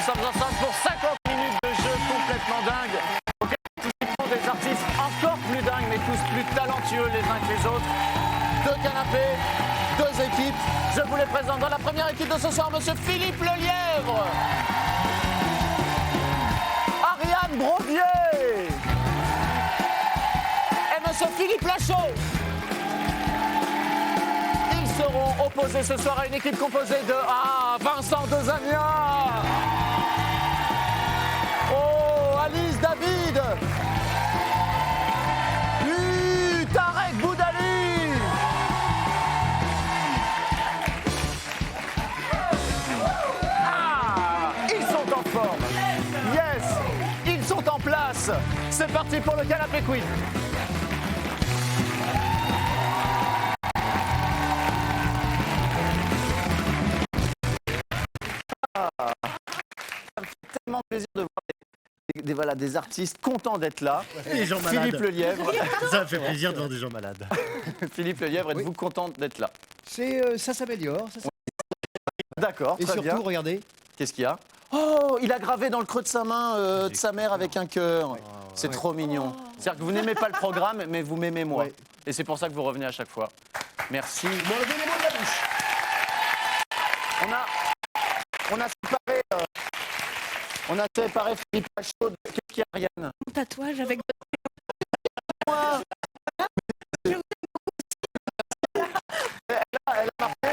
nous sommes ensemble pour 50 minutes de jeu complètement dingue. Auquel participeront des artistes encore plus dingues, mais tous plus talentueux les uns que les autres. 2 canapés, 2 équipes. Je vous les présente dans la première équipe de ce soir, monsieur Philippe Lelièvre. Ariane Brodier. Et monsieur Philippe Lachaud. Ils seront opposés ce soir à une équipe composée de Vincent Dezania. Oh, Alice David. Tarek Boudali. Ils sont en forme. Yes, ils sont en place. C'est parti pour le canapé quiz. Ça me fait tellement plaisir de voir des artistes contents d'être là. Des gens malades. Philippe Lelièvre. Ça me fait plaisir de voir des gens malades. Philippe Lelièvre, êtes-vous content d'être là? Ça s'améliore. D'accord, Et très surtout, bien. regardez. Qu'est-ce qu'il y a? Oh, il a gravé dans le creux de sa main de sa mère avec un cœur. C'est trop mignon. C'est-à-dire que vous n'aimez pas le programme, mais vous m'aimez moi. Ouais. Et c'est pour ça que vous revenez à chaque fois. Merci. Bon, levez les mots de la bouche. On a séparé Philippe Lachaud. Qu'est-ce qu'il y a, Ariane? Mon tatouage avec Elle a marqué.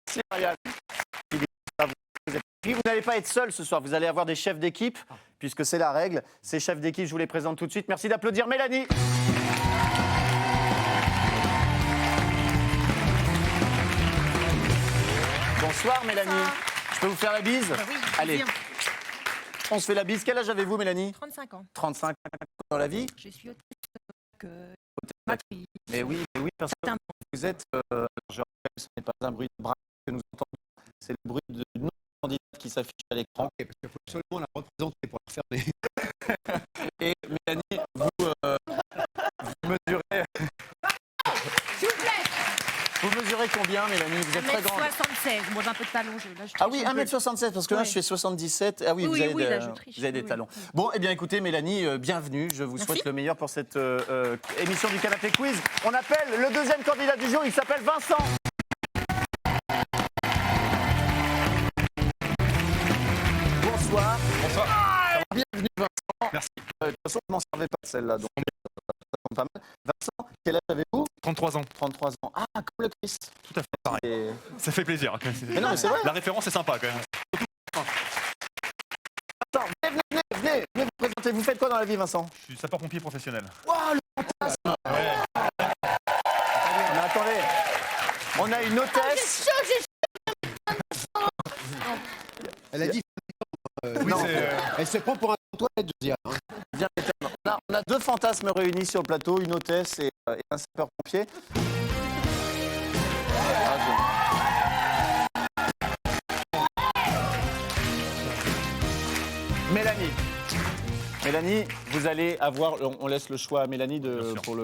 Merci, Ariane. Puis vous n'allez pas être seul ce soir, vous allez avoir des chefs d'équipe, puisque c'est la règle. Ces chefs d'équipe, je vous les présente tout de suite. Merci d'applaudir Mélanie. Bonsoir Mélanie. Je peux vous faire la bise? Oui, allez, bien. on se fait la bise. Quel âge avez-vous Mélanie? 35 ans. 35 ans dans la vie? Je suis autiste Mais oui, parce que vous êtes, je rappelle, ce n'est pas un bruit de bras que nous entendons, c'est le bruit d'une autre candidate qui s'affiche à l'écran. Parce qu'il faut absolument la représenter pour la faire des... Et Mélanie, vous mesurez... S'il vous plaît. Vous mesurez combien Mélanie? Vous êtes très grande. 1m76. Moi j'ai un peu de talons. Ah oui, 1m76, parce que là je fais 77. Ah oui, Oui, vous avez, là, je triche. vous avez des Oui, talons. oui. Bon, eh bien écoutez Mélanie, bienvenue. Je vous souhaite le meilleur pour cette émission du Canapé Quiz. On appelle le deuxième candidat du jour, il s'appelle Vincent. Bonsoir. Bonsoir. Bienvenue Vincent. Merci. De toute façon, je m'en servais pas celle-là, donc ça tombe pas mal. Vincent, quel âge avez-vous? 33 ans. 33 ans. Ah, comme le Christ. Tout à fait pareil. Et... Ça fait plaisir. Mais non, mais c'est vrai. La référence est sympa quand même. Attends, venez vous présenter. Vous faites quoi dans la vie, Vincent? Je suis sapeur-pompier professionnel. Waouh, le fantasme. Ouais. Mais attendez, on a une hôtesse. Elle a dit... Oui, non. Elle se prend pour un toilette, je dirais. Bien étonnant. On a 2 fantasmes réunis sur le plateau, une hôtesse et un sapeur-pompier. Mélanie, vous allez avoir, on laisse le choix à Mélanie pour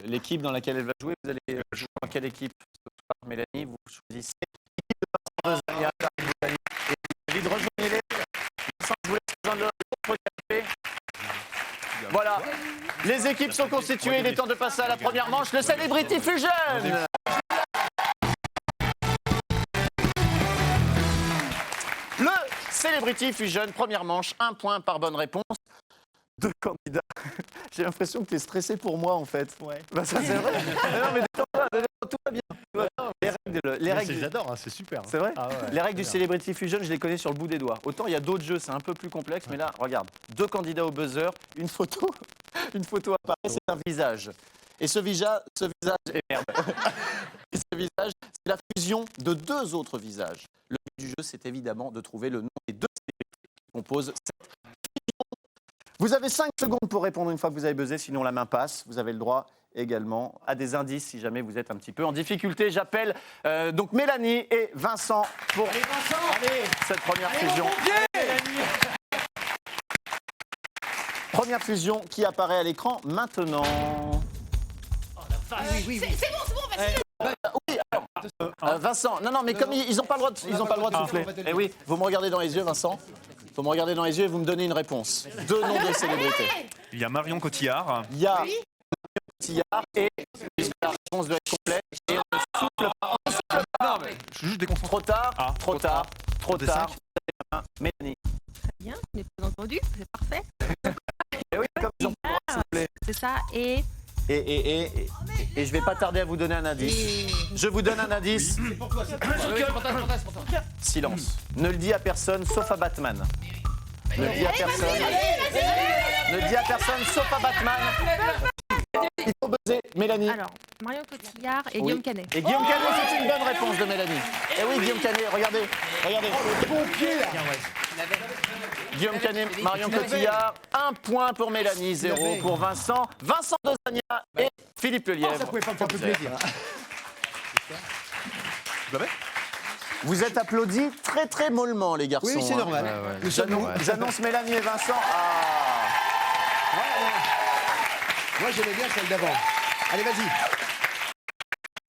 l'équipe dans laquelle elle va jouer. Vous allez jouer dans quelle équipe ce soir, Mélanie? Vous choisissez l'équipe de Vincent Dezania, et David, rejoignez-les. Vincent, je vous laisse rejoindre l'autre canapé. Voilà, les équipes sont constituées, il est temps de passer à la première manche, le Celebrity Fusion. Le Celebrity Fusion, première manche, 1 point par bonne réponse. 2 candidats. J'ai l'impression que tu es stressé pour moi en fait. Ouais. Bah ça c'est vrai. Non mais détends-toi, tout va bien. Tout va bien. Les règles, J'adore, hein, c'est super. c'est vrai. Ah ouais, Les règles du bien. Celebrity Fusion, je les connais sur le bout des doigts. Autant il y a d'autres jeux, c'est un peu plus complexe, mais là, regarde, 2 candidats au buzzer, une photo apparaît, c'est un visage. Et ce visage est merde. Et ce visage, c'est la fusion de 2 autres visages. Le but du jeu, c'est évidemment de trouver le nom des 2 célébrités qui composent cette fusion. Vous avez 5 secondes pour répondre une fois que vous avez buzzé, sinon la main passe. Vous avez le droit également à des indices si jamais vous êtes un petit peu en difficulté. J'appelle donc Mélanie et Vincent pour cette première fusion. Première fusion qui apparaît à l'écran maintenant. C'est bon, facile. Oui, alors, Vincent, non, mais comme ils n'ont pas le droit de, ils ont pas le droit de souffler. Eh oui, vous me regardez dans les yeux, Vincent. Vous me regardez dans les yeux et vous me donnez une réponse. 2 noms de célébrités. Il y a Marion Cotillard. Il y a Marion Cotillard et, puisque la réponse doit être complète, et on ne souffle pas. Non, mais je suis juste déconcentré. Trop tard, Ah, trop tard, trop Des tard. cinq. Mélanie. Bien, je n'ai pas entendu, c'est parfait. Eh oui, comme ils ont pas le droit de souffler. C'est ça, et Et je vais pas tarder à vous donner un indice. Je vous donne un indice. C'est pour toi, c'est pour toi. Silence. Ne le dis à personne sauf à Batman. Ne le dis à personne. Ne le dis à personne sauf à Batman. Il faut buzzer. Mélanie. alors, Marion Cotillard et Oui. Guillaume Canet. Et Guillaume Canet, c'est une bonne réponse de Mélanie. Eh oui, Guillaume Canet, regardez. Regardez. Guillaume Canet, Marion Cotillard. 1 point pour Mélanie, 0 pour Vincent. Vincent Dezania et Philippe Lelièvre. Ça pouvait pas me faire plus plaisir. Vous l'avez? Vous êtes applaudis très très mollement, les garçons. Oui, c'est hein. normal. Nous sommes nous. J'annonce Mélanie et Vincent. Ah. Moi, j'aimais bien celle d'avant. Allez, vas-y.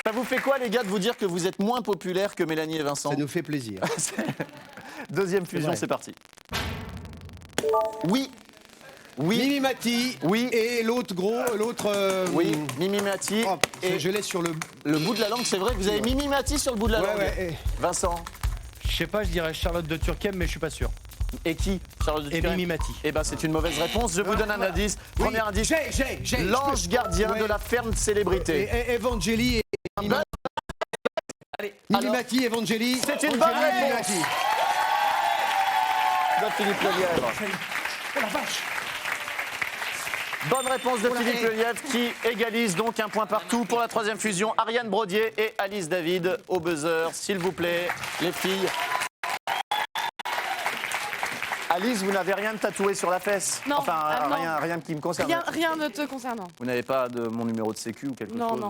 Ça vous fait quoi, les gars, de vous dire que vous êtes moins populaires que Mélanie et Vincent? Ça nous fait plaisir. Deuxième fusion, vrai. c'est parti. Oui. Oui. Mimi Mati. Oui. Et l'autre gros, l'autre. Oui, Mimi Mati. Oh, et je l'ai sur le. le bout de la langue, c'est vrai que vous avez Mimi Mati sur le bout de la Ouais, langue. ouais. Vincent. Je sais pas, je dirais Charlotte de Turckheim, mais je suis pas sûr. Et qui? Charlotte de Et Turckheim. Mimi Mati. Eh ben, c'est une mauvaise réponse. Je vous donne un indice. Premier indice. J'ai. L'ange gardien Ouais. de la ferme célébrité. Et Evangeli et. Allez, Mimi alors, Mati, Evangeli. C'est une Evangeli, bonne Mimi réponse. Mati. de Philippe Lelièvre. Oh la vache. Bonne réponse de Philippe et- Lelièvre qui égalise donc 1 point partout pour la troisième fusion. Ariane Brodier et Alice David au buzzer, s'il vous plaît, les filles. Alice, vous n'avez rien de tatoué sur la fesse? Non, Enfin, ah, non. rien qui me concerne. Rien ne te concernant. Vous n'avez pas de mon numéro de sécu ou quelque Non, chose?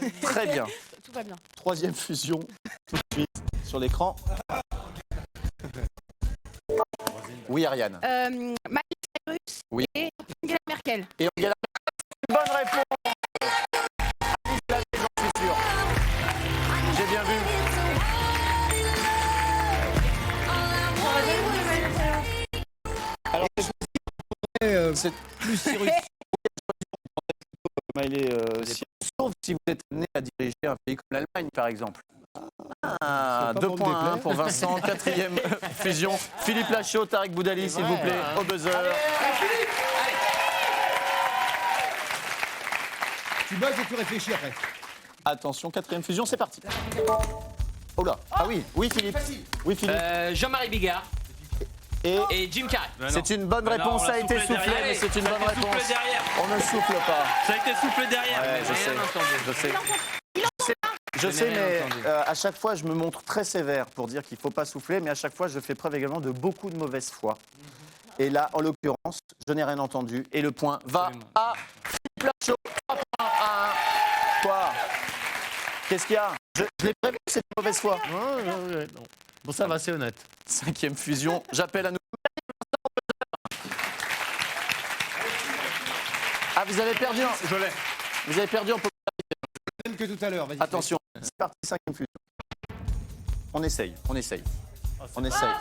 non. Très bien. Tout va bien. Troisième fusion, tout de suite, sur l'écran. Oui, Ariane. Miley Cyrus Oui. et Angela Merkel. Et on gagne la bonne réponse. Alice David, j'en suis sûr. J'ai bien vu. Alors, c'est plus Cyrus. Sauf si vous êtes amené à diriger un pays comme l'Allemagne, par exemple. Ah, pas 2 pour me points déplaire. pour Vincent, quatrième fusion. Philippe Lachaud, Tarek Boudali, s'il vous plaît, au buzzer. Tu bosses et tu réfléchis après. Attention, quatrième fusion, c'est parti. Oh là, ah oui, oui Philippe. Oui Philippe. Jean-Marie Bigard Et et Jim Carrey. c'est une bonne Mais non, réponse, on ça l'a a été soufflé soufflé, derrière. mais c'est une Ça a bonne été soufflé réponse. derrière. On ne souffle pas. Ça a été soufflé derrière. Ouais, mais je rien sais. entendu. Je sais. Je Je sais, n'ai rien mais entendu. à chaque fois, je me montre très sévère pour dire qu'il ne faut pas souffler, mais à chaque fois, je fais preuve également de beaucoup de mauvaise foi. Et là, en l'occurrence, je n'ai rien entendu. Et le point va Absolument. à Philippe Lachaud. 3 points à 1. Quoi? Qu'est-ce qu'il y a? Je l'ai prévu, c'est de mauvaise foi. Non. Bon, ça va, c'est honnête. Cinquième fusion, j'appelle à nouveau. Ah, vous avez perdu en... Je l'ai. Vous avez perdu en... Même que tout à l'heure. Vas-y. Attention, c'est parti, cinquième fusion. On essaye. On essaye.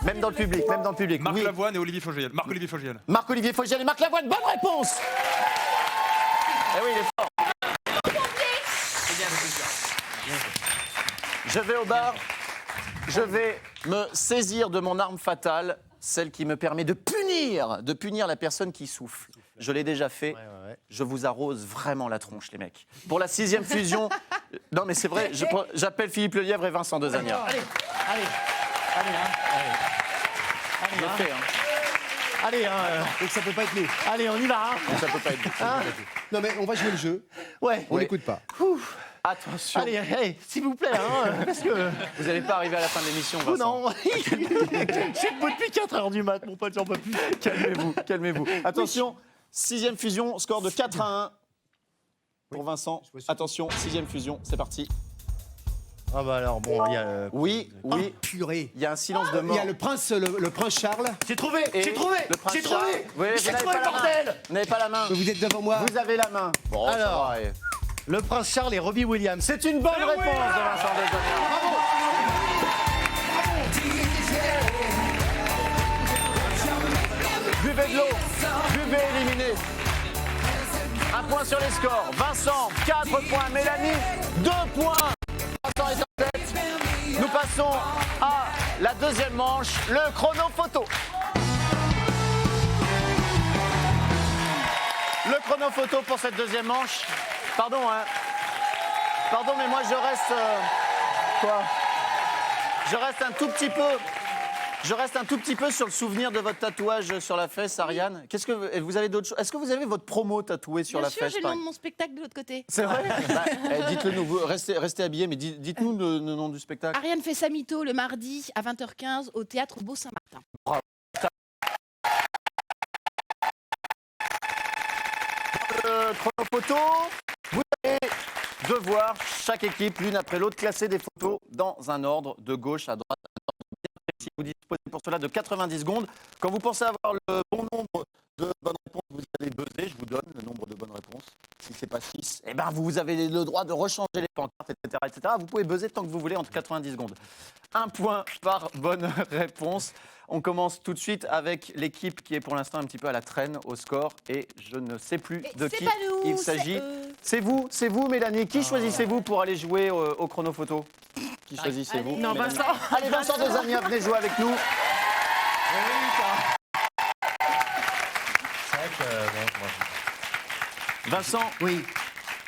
Même dans le public, Marc Oui. Lavoine et Olivier Fogiel. Marc-Olivier Fogiel. Marc-Olivier Fogiel et Marc Lavoine, bonne réponse. Eh oui, il est fort. Je vais au bar. Je vais me saisir de mon arme fatale, celle qui me permet de punir la personne qui souffle. Je l'ai déjà fait. Ouais. Je vous arrose vraiment la tronche, les mecs. Pour la sixième fusion, non mais c'est vrai, j'appelle Philippe Lelièvre et Vincent Dezania. Allez, Je le fais, hein. Donc ça peut pas être nous. allez, on y va. Ça peut pas être. Non mais on va jouer le jeu. Ouais. On Oui. n'écoute pas. Attention, Allez, hey, s'il vous plaît, parce que... vous n'allez pas arriver à la fin de l'émission, Vincent. non. J'ai debout depuis 4h du mat, mon pote, j'en peux plus. Calmez-vous. Attention, sixième fusion, score de 4-1 pour Vincent. Attention, sixième fusion, c'est parti. Ah bah alors, bon, il y a... Oui, Oh, purée. il y a un silence de Il mort. y a le prince Charles. J'ai trouvé, Et le prince Charles. Oui, vous n'avez pas la main. Vous n'avez pas la main. Vous êtes devant moi. Vous avez la main. Bon, ça Alors. va, Le prince Charles et Robbie Williams. C'est une bonne réponse de Vincent Desagnard. Buvez de l'eau, buvez éliminé. Un point sur les scores. Vincent, 4 points. Mélanie, 2 points. Vincent est en tête. Nous passons à la deuxième manche, le chrono photo. Le chrono photo pour cette deuxième manche. Pardon, hein. Pardon, mais moi je reste. Quoi ? Je reste un tout petit peu. Je reste un tout petit peu sur le souvenir de votre tatouage sur la fesse, Ariane. Qu'est-ce que vous avez d'autres choses ? Est-ce que vous avez votre promo tatouée sur Bien la sûr, fesse j'ai le par nom de mon spectacle de l'autre côté. C'est vrai. Dites-le nous. Vous restez habillés, mais dites-nous le nom du spectacle. Ariane fait sa mytho le mardi à 20h15 au théâtre Beau-Saint-Martin. Le chrono photo. Vous allez devoir, chaque équipe, l'une après l'autre, classer des photos dans un ordre de gauche à droite. Si vous disposez pour cela de 90 secondes, quand vous pensez avoir le bon nombre de bonnes réponses, vous allez buzzer. Je vous donne le nombre de bonnes réponses. Si c'est pas 6, eh ben vous avez le droit de rechanger les pancartes, etc., etc. Vous pouvez buzzer tant que vous voulez entre 90 secondes. Un point par bonne réponse. On commence tout de suite avec l'équipe qui est pour l'instant un petit peu à la traîne au score et je ne sais plus de qui il s'agit. C'est vous, Mélanie. Qui choisissez-vous pour aller jouer au chrono photo? Qui choisissez-vous? Non, Mélanie. Vincent. Allez, Vincent Desagnard, venez jouer avec nous. C'est vrai que. Vincent, Oui.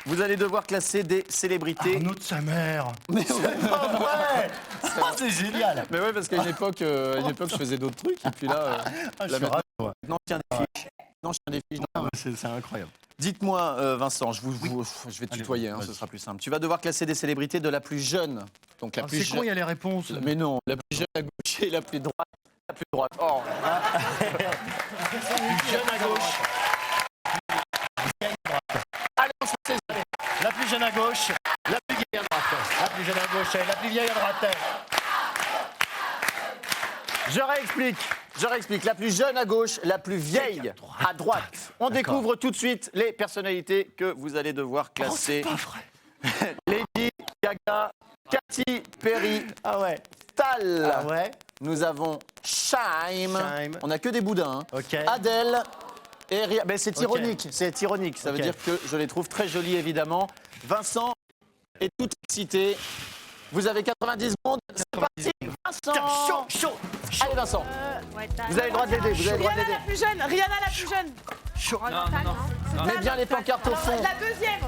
vous allez devoir classer des célébrités. Arnaud de sa mère. Mais C'est pas vrai. Ah, c'est génial. Mais ouais, parce qu'à une époque, je faisais d'autres trucs. Et puis là, Ah, je là, suis ravi, ouais. non, je tiens des fiches. Non, je tiens des fiches. Ah, c'est incroyable. Dites-moi, Vincent, je vais te tutoyer, hein, ce sera plus simple. Tu vas devoir classer des célébrités de la plus jeune. Donc la plus C'est con, il y a les réponses. Mais non, la plus jeune à gauche et la plus droite. La plus droite. Oh. Plus jeune à gauche. Allez, on se fait saisir. La plus jeune à gauche. La plus vieille à droite. La plus jeune à gauche et la plus vieille à droite. Je réexplique. La plus jeune à gauche, la plus vieille à droite. On découvre tout de suite les personnalités que vous allez devoir classer. Pas vrai. Lady Gaga, Katy Perry, Ah ouais. Tal. Ah ouais. Nous avons Shaim. Shaim. On n'a que des boudins. Hein. Ok. Adèle et Ria. Ben, c'est Ok. ironique. C'est ironique. Ça veut Ok. dire que je les trouve très jolies, évidemment. Vincent est tout excité. Vous avez 90 secondes. C'est parti. Vincent. Chaud. Allez, Vincent. Ouais, Vous avez le droit de l'aider. Vous avez le droit de Rihanna l'aider. la plus jeune. Rihanna la plus jeune. Mets bien les pancartes au fond. La deuxième.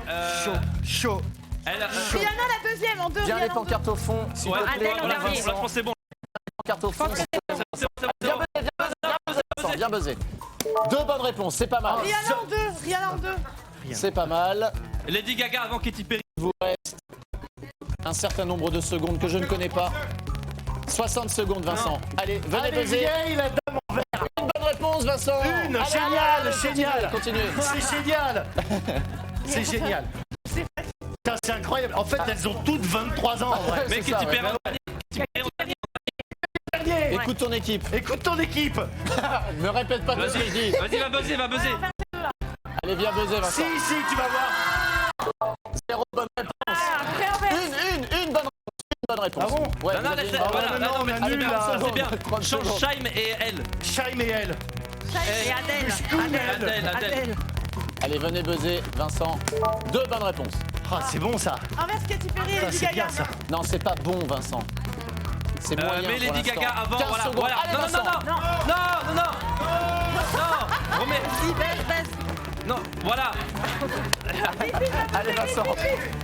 Chaud. Rihanna la deuxième en deux. Bien les Rihanna en deux. pancartes au fond. S'il Ouais, te plaît. Adèle en dernier. Là, je pense que c'est bon. Pancartes au fond. C'est bon, c'est bon. Vincent, bien buzzé. Deux bonnes réponses. C'est pas mal. Rihanna en deux. Rihanna en deux. C'est pas mal. Lady Gaga avant Katy Perry. Il vous reste un certain nombre de secondes que je ne connais pas. 60 secondes, Vincent. Allez, venez Allez, buzzer. vieille, la dame en vert. Une bonne réponse, Vincent. Une, Allez, génial, allez, génial. Continuez. C'est génial. C'est génial. Putain, c'est incroyable. En fait, elles ont toutes 23 ans en vrai. Mais C'est ça, Katy ouais. Perry en dernier. Katy Perry en dernier. Écoute ton équipe. Écoute ton équipe. Ne répète pas tout ce que je dis. Vas-y, va buzzer. Allez, viens buzzer, Vincent. Si, tu vas voir. Zéro bonne réponse. Après en vert. Une bonne réponse. Une bonne réponse. Ah bon Ouais, Non, vous non, avez laisse- une bonne voilà, non, non, on mais a c'est nul, bien, là. c'est bien. 30 Change secondes. Shaim et elle. Shaim et elle. Et Adèle. Adèle. Allez, venez buzzer, Vincent. Deux bonnes réponses. Ah, c'est bon ça. Inverse Katy Perry et Putain, Lady c'est bien Gaga. ça. Non, c'est pas bon, Vincent. C'est moyen Mais pour Lady l'instant. Gaga avant, 15 voilà. secondes. Voilà. Allez, Non, Vincent. non. Remets. Baisse. Non, voilà. Allez, Vincent.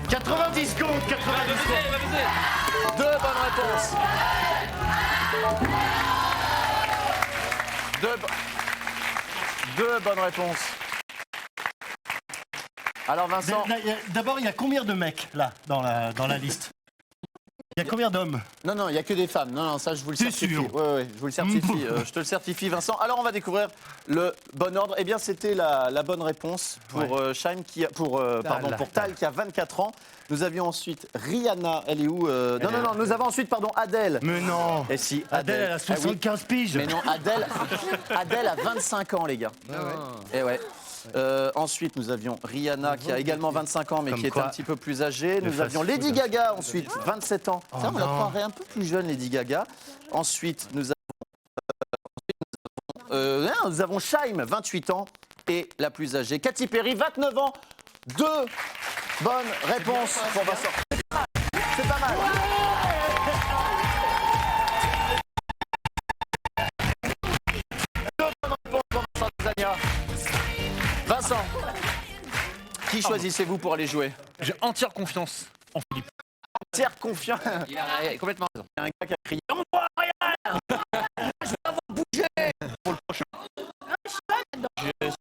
90 secondes, Va 90 secondes. buzzer. Deux bonnes réponses. Deux bonnes réponses. Alors, Vincent. D'abord, il y a combien de mecs là dans la liste? Il y a combien d'hommes? Non, il n'y a que des femmes. Non, ça, je vous le T'es certifie. sûr? Oui, je vous le certifie. Je te le certifie, Vincent. Alors, on va découvrir le bon ordre. Eh bien, c'était la bonne réponse pour Shaim, pour Tal, qui a 24 ans. Nous avions ensuite Rihanna. Elle est où Non. Nous avons ensuite, Adèle. Mais non. Et si, Adèle, elle a Ah oui. 75 piges. Mais non, Adèle a 25 ans, les gars. Et ouais. Ensuite, nous avions Rihanna qui a également 25 ans mais Comme qui est quoi, un petit peu plus âgée. le Nous avions fast-food. Lady Gaga ensuite, 27 ans. Oh Tiens, on la non. croirait un peu plus jeune, Lady Gaga. Ensuite, nous avons Shaim, 28 ans. Et la plus âgée, Katy Perry, 29 ans. 2 bonnes réponses pour Vincent. C'est pas mal. Deux bonnes réponses pour Vincent Zania. Vincent, qui choisissez-vous pour aller jouer? J'ai entière confiance en Philippe. Tiers confiant. Il a complètement raison. Il y a un gars qui a crié « On voit rien !» Je vais avoir bougé pour le prochain. Je suis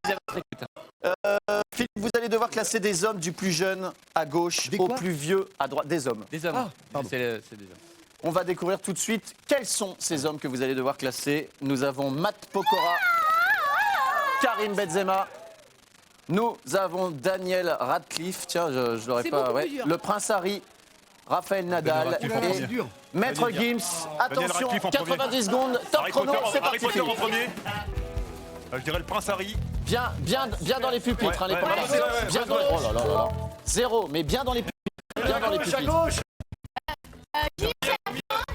à votre écoute. Philippe, vous allez devoir classer des hommes du plus jeune à gauche Des au quoi plus vieux à droite. Des hommes. Des hommes. pardon. C'est des hommes. On va découvrir tout de suite quels sont ces hommes que vous allez devoir classer. Nous avons Matt Pokora, Karim Benzema. Nous avons Daniel Radcliffe. Tiens, je l'aurais C'est pas. beaucoup Ouais. plus dur. Le Prince Harry, Raphaël Nadal Oh, c'est et dur. Maître Gims. Attention, Radcliffe en 90 secondes, top Harry chrono, Potter, c'est Harry parti. Potter en premier. Je dirais le prince Harry. Bien dans les pupitres, hein, les Ouais, copains. ouais, ouais, Bien dans les... Oh là là là là. 0, mais bien dans les pupitres. Bien dans les pupitres.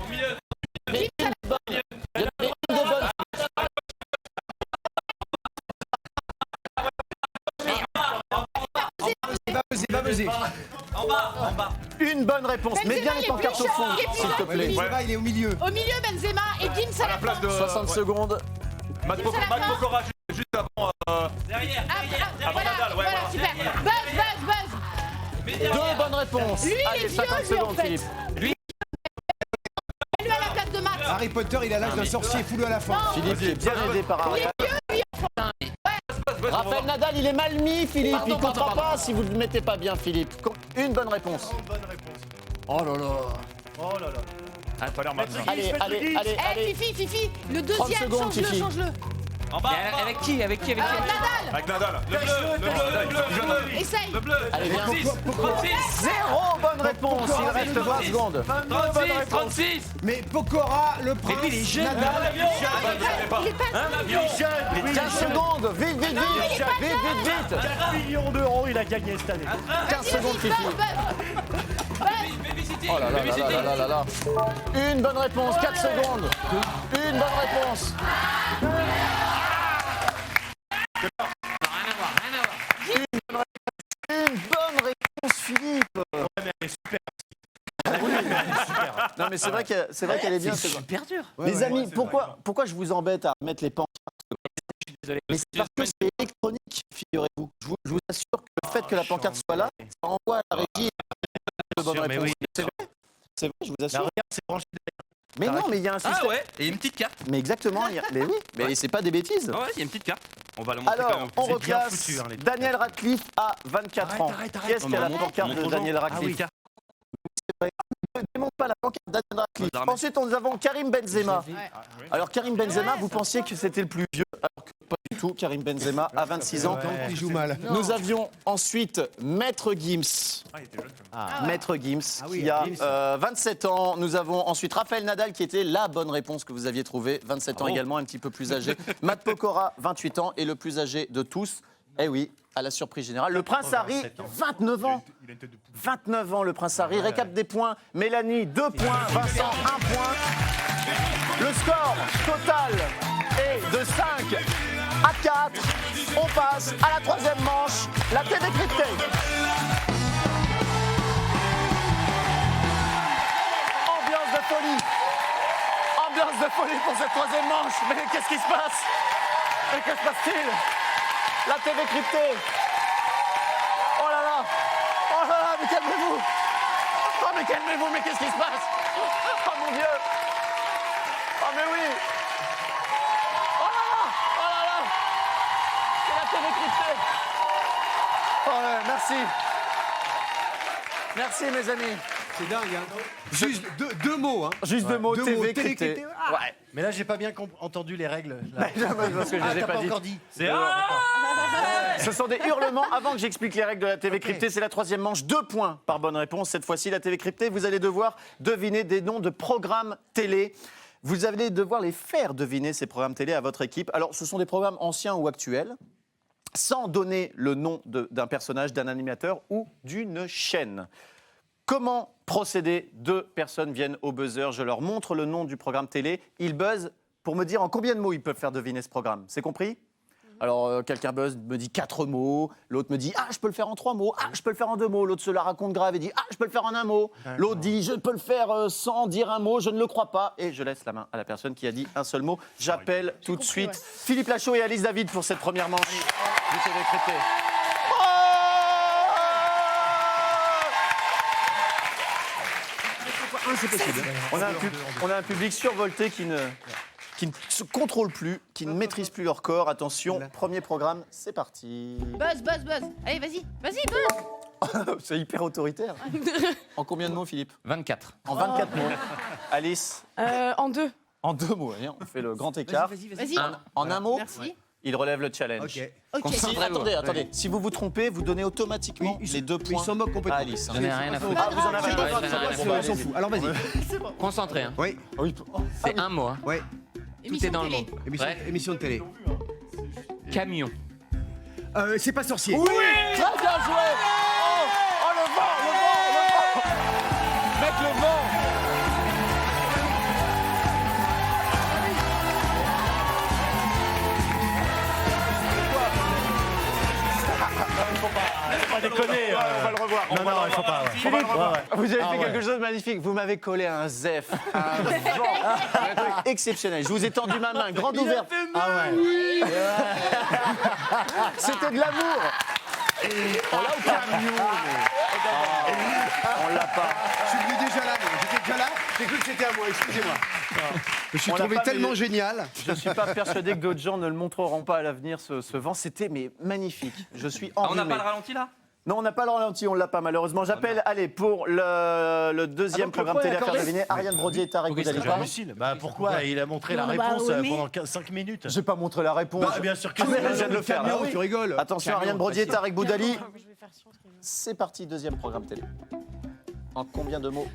Au milieu. Mais une bonne. Il y en avait une de bonne. Va buzzer. En bas. Une bonne réponse. Mets bien Benzema, les il est pancartes au plus fond, chaud, il est plus s'il te chaud. plaît. Benzema, il est au milieu. Au milieu, Benzema et Gims à À la la place fin. de 60 secondes. Matt Pokora juste avant. Derrière. Voilà, Nadal, ouais, voilà, voilà. super. Buzz. Mais Deux derrière. bonnes réponses. Lui, il Allez, est 50 vieux, lui, en secondes, fait. Philippe. Lui à la place de Max. Harry Potter, il a l'âge d'un sorcier fouleux à la fin. Philippe est bien aidé par Ariel. Raphaël Nadal, il est mal mis, Philippe. Pardon, Il ne comprend pardon. pas si vous ne le mettez pas bien, Philippe. Une bonne réponse. Oh là là. Oh là là. Ça a pas l'air mal ça. Allez. Eh, Fifi, le 30 deuxième, secondes, Fifi. change-le. En bas. Avec qui Nadal, Avec Nadal. Le bleu. essaye. Le bleu. Allez, viens. 36. 0 bonne réponse. Il reste 20 secondes. 36. Mais Pokora, le prince, lui, il est jeune. Nadal. Il est pas 15 secondes. Vite. 4 millions d'euros, il a gagné cette année. 15 secondes, Fifi. Baby-city. Oh là là Baby-city. là. Une bonne réponse, 4 secondes. Une bonne réponse. Une bonne réponse, Philippe. Non mais c'est vrai qu'elle est bien. C'est super dur. Les amis, pourquoi je vous embête à mettre les pancartes? Désolé. Mais c'est parce que c'est électronique, figurez-vous. Je vous assure que le fait que la pancarte soit là, ça envoie à la régie de bonnes mais réponses. oui, C'est vrai, je vous assure. Regarde, c'est branché. Mais non, mais il y a un système. Ah ouais. Et une petite carte. Mais exactement, mais oui, mais c'est pas des bêtises. Ah ouais, il y a une petite carte. On va la montrer quand Alors, même. on C'est bien reclasse foutu, hein, les Daniel Radcliffe à 24 ans. Arrête. Qui est-ce qui a la Montre- pancarte de montre aux Daniel gens. Radcliffe? Ah Ne démonte pas la pancarte de Daniel Radcliffe. Gendarme. Ensuite, nous avons Karim Benzema. Alors, Karim Benzema, vous pensiez que c'était le plus vieux, alors que pas du tout. Karim Benzema a 26 ans. Il joue mal. Nous avions ensuite Maître Gims. Maître Gims, oui, qui a Gims. 27 ans. Nous avons ensuite Raphaël Nadal, qui était la bonne réponse que vous aviez trouvée. 27 ans également, un petit peu plus âgé. Matt Pokora, 28 ans, et le plus âgé de tous, eh oui, à la surprise générale, le Prince Harry, 29 ans. 29 ans, le Prince Harry. Récap des points. Mélanie, 2 points. Vincent, 1 point. Le score total est de 5 à 4. On passe à la troisième manche, la tête décryptée. Ambiance de folie. Ambiance de folie pour cette troisième manche. Mais qu'est-ce qui se passe? Mais que se passe-t-il? La TV cryptée. Oh là là. Oh là là, mais calmez-vous. Oh mais calmez-vous, mais qu'est-ce qui se passe? Oh mon Dieu. Oh mais oui. Oh là là. Oh là là. C'est la TV cryptée. Oh ouais, merci. Merci mes amis. C'est dingue, hein. Juste deux mots, hein. Juste deux mots, Deux TV mots, cryptée. télé-cryptée. Ah. Ouais. Mais là, j'ai pas bien entendu les règles. Là. Parce que je Ah, les ai t'as pas pas dit. encore dit. C'est Ce sont des hurlements avant que j'explique les règles de la TV cryptée. C'est la troisième manche. 2 points par bonne réponse. Cette fois-ci, la TV cryptée, vous allez devoir deviner des noms de programmes télé. Vous allez devoir les faire deviner, ces programmes télé, à votre équipe. Alors, ce sont des programmes anciens ou actuels. sans donner le nom d'un personnage, d'un animateur ou d'une chaîne. Comment procéder? 2 personnes viennent au buzzer, je leur montre le nom du programme télé, ils buzzent pour me dire en combien de mots ils peuvent faire deviner ce programme. C'est compris? Alors, quelqu'un buzz, me dit 4 mots, l'autre me dit « Ah, je peux le faire en 3 mots, ah, je peux le faire en 2 mots », l'autre se la raconte grave et dit « Ah, je peux le faire en 1 mot », l'autre dit « Je peux le faire sans dire un mot, je ne le crois pas », et je laisse la main à la personne qui a dit un seul mot. J'appelle tout de suite Philippe Lachaud et Alice David pour cette première manche. Vous savez décréter. On a un public survolté qui ne se contrôle plus, qui ne maîtrise plus leur corps. Attention, premier programme, c'est parti. Buzz, buzz, buzz. Allez, vas-y, buzz. C'est hyper autoritaire. En combien de mots, Philippe? 24. En 24 mots. Alice? En 2. En 2 mots, hein, on fait le grand écart. Vas-y. En un mot, Merci. il relève le challenge. Ok. Si, attendez. Si vous vous trompez, vous donnez automatiquement les 2 points Ils s'en moquent à complètement. Alice. J'en ai rien à foutre. Ah, vous en avez Ouais, un. j'en ai rien à On foutre. s'en fout. Alors vas-y. Concentré, hein. Oui, C'est un mot, hein. oui. Tout est dans le mot. Bref, Émission de télé. camion. C'est pas sorcier. Oui, très bien joué. Oh, le vent. Mec, le vent. Pas déconner. On va le revoir. Non, non, il faut pas. On va le revoir. Vous avez Ah fait ouais. quelque chose de magnifique. Vous m'avez collé un zef, un vent, un truc exceptionnel. Je vous ai tendu ma main, grande ouverte. Ah ouais. C'était de l'amour. On l'a ou pas? On l'a pas. Je suis venu déjà là. J'étais déjà là. J'ai cru que c'était à moi. Excusez-moi. Je suis On l'a trouvé pas, tellement mais- génial. Je ne suis pas persuadé que d'autres gens ne le montreront pas à l'avenir, ce vent. C'était mais magnifique. Je suis Ah, on enrhumé. n'a pas le ralenti là? Non, on n'a pas le ralenti, on l'a pas malheureusement. J'appelle, allez, pour le deuxième donc, programme le point télé est à faire accordé. deviner, Ariane Brodier et Tarek Ok, c'est Boudali. Domicile. Bah pourquoi? Il a montré la Non, bah, réponse oui, mais- pendant 5 minutes. Je n'ai pas montré la réponse. Bah, bien sûr que mais si. je viens de le faire. Camion, Ah oui. tu rigoles. Attention, Camion, Ariane Brodier et facile. Tarek Boudali. C'est parti, deuxième programme télé. En combien de mots?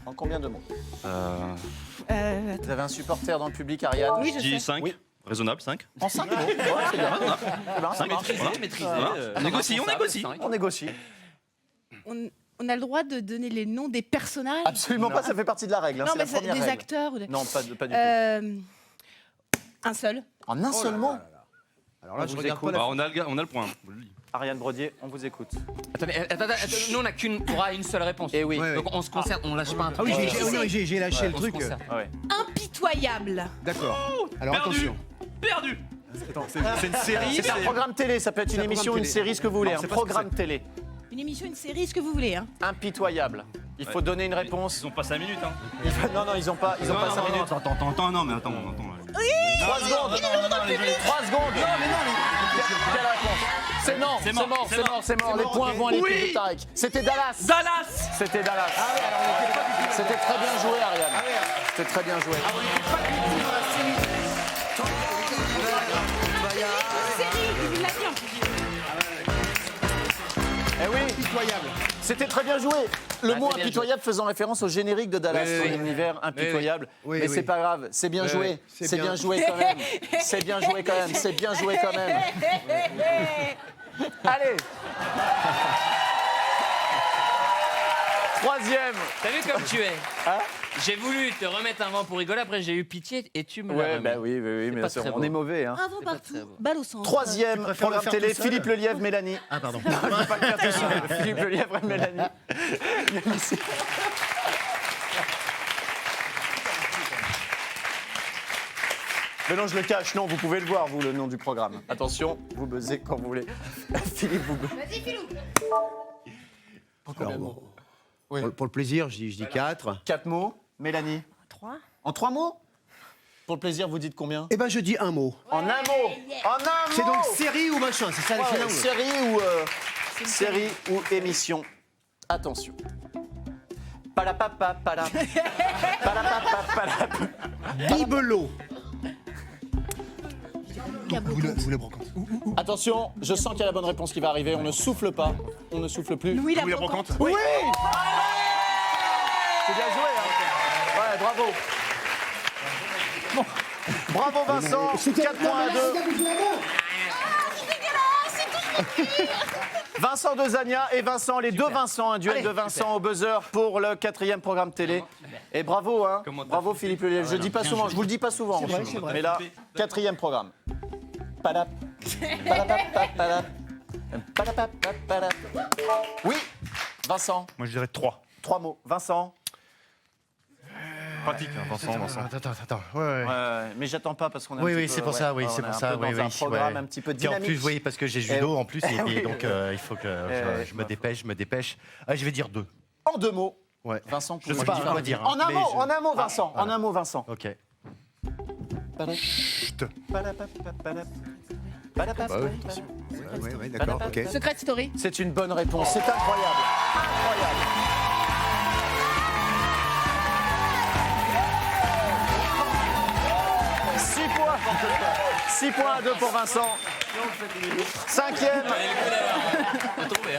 En combien de mots? Vous avez un supporter dans le public, Ariane? Oui, je sais. 5. Oui. Raisonnable, 5. En 5 mots. Ouais, c'est bien. C'est bien, ça marche. On négocie, on négocie. On négocie. On a le droit de donner les noms des personnages? Absolument pas, ça fait partie de la règle. hein, Non, c'est mais la c'est première des règle. acteurs ou des... Non, pas du tout. Un seul. En un seul mot? Alors là, On je vous regarde écoute. pas la. On a le point. Je vous le dis. Ariane Brodier, on vous écoute. Attendez, nous on a une seule réponse. Eh oui. Ouais, ouais. Donc on se concerne, on lâche pas un Ah oui, truc. j'ai lâché le On se truc. concerne. Ah ouais. Impitoyable. D'accord. Alors Perdu. attention. Perdu. C'est une série. C'est un programme télé, ça peut être une un émission, programme une télé. série, ce que vous voulez. Non, Un c'est pas ce que programme télé. Une émission, une série, ce que vous voulez. Hein. Impitoyable. Il faut donner une réponse. Ils ont pas 5 minutes. Hein. Non, non, ils n'ont pas 5 minutes. Attends, non, mais attends. 3 secondes. 3 secondes. Non, mais non, quelle réponse? C'est non, c'est mort. Les points vont à l'équipe de Tarek. C'était Dallas. Dallas. C'était Dallas. C'était très bien joué, Ariane. C'était très bien joué. Série, il l'a dit en plus. Eh oui, Impitoyable. c'était très bien joué. Le mot c'est bien impitoyable faisant référence au générique de Dallas, Oui, son oui. univers impitoyable. Oui, Mais oui. c'est pas grave, c'est bien Oui, joué. oui, c'est C'est bien bien. joué quand même. C'est bien joué quand même. C'est bien joué quand même. Allez. Troisième. T'as vu comme tu es? Hein? J'ai voulu te remettre un vent pour rigoler, après j'ai eu pitié et tu me l'as Ouais, remis. bah oui, mais pas sûr, très on beau. est mauvais. Hein. Un vent partout, très beau. balle au centre. Troisième préfères programme le faire télé, tout seul Philippe Lelièvre, Mélanie. Ah pardon. Je vais pas le faire tout seul. Philippe Lelièvre et Mélanie. Ici. Mais non, je le cache. Non, vous pouvez le voir, vous, le nom du programme. Attention, vous buzzez quand vous voulez. Philippe, vous buzzez. Vas-y, Philou. Alors, bon. Pour le plaisir, je dis 4. 4 mots. Mélanie. 3. En 3 mots? Pour le plaisir, vous dites combien? Eh ben, je dis un mot. En un mot. En un mot. C'est donc série ou machin, c'est ça le Ouais, final. série ou émission. Attention. Palapapa, pala. Palapapa, pala. Bibelot. Il y a beaucoup. Vous le brocante. Attention, je sens qu'il y a la bonne réponse qui va arriver. On ne souffle pas. On ne souffle plus. Louis la Louis la brocante. brocante. Oui. C'est bien joué, hein. Ouais, bravo. Bon. Bravo Vincent. 4 points à 2. Vincent Dezania et Vincent, les deux Vincent, un duel de Vincent au buzzer pour le 4e programme télé. Et bravo, hein. Bravo Philippe Lelièvre. Je dis pas souvent, je vous le dis pas souvent. C'est vrai. Mais là, 4e programme. Padap, padapapapalap, padapapapalap. Oui, Vincent, Moi, je dirais 3. 3 mots. Vincent. Pratique, hein, Vincent. Attends. Ouais. Mais j'attends pas parce qu'on est un Oui, petit oui, peu, c'est pour ça, oui, on c'est est pour un ça. peu Oui, dans un oui, programme ouais. un petit peu Et en dynamique. plus, oui, parce que j'ai judo en plus, et donc il faut que je me dépêche. Ah, je vais dire 2. En 2 mots. Ouais. Vincent, Je sais pouvez- pas quoi dire. En un mais mot, je- en un mot, Vincent. voilà. En un mot, Vincent. Ok. Chut. Ouais, d'accord, ok. Secret Story. C'est une bonne réponse. C'est incroyable. Incroyable. Six points à 2 pour Vincent.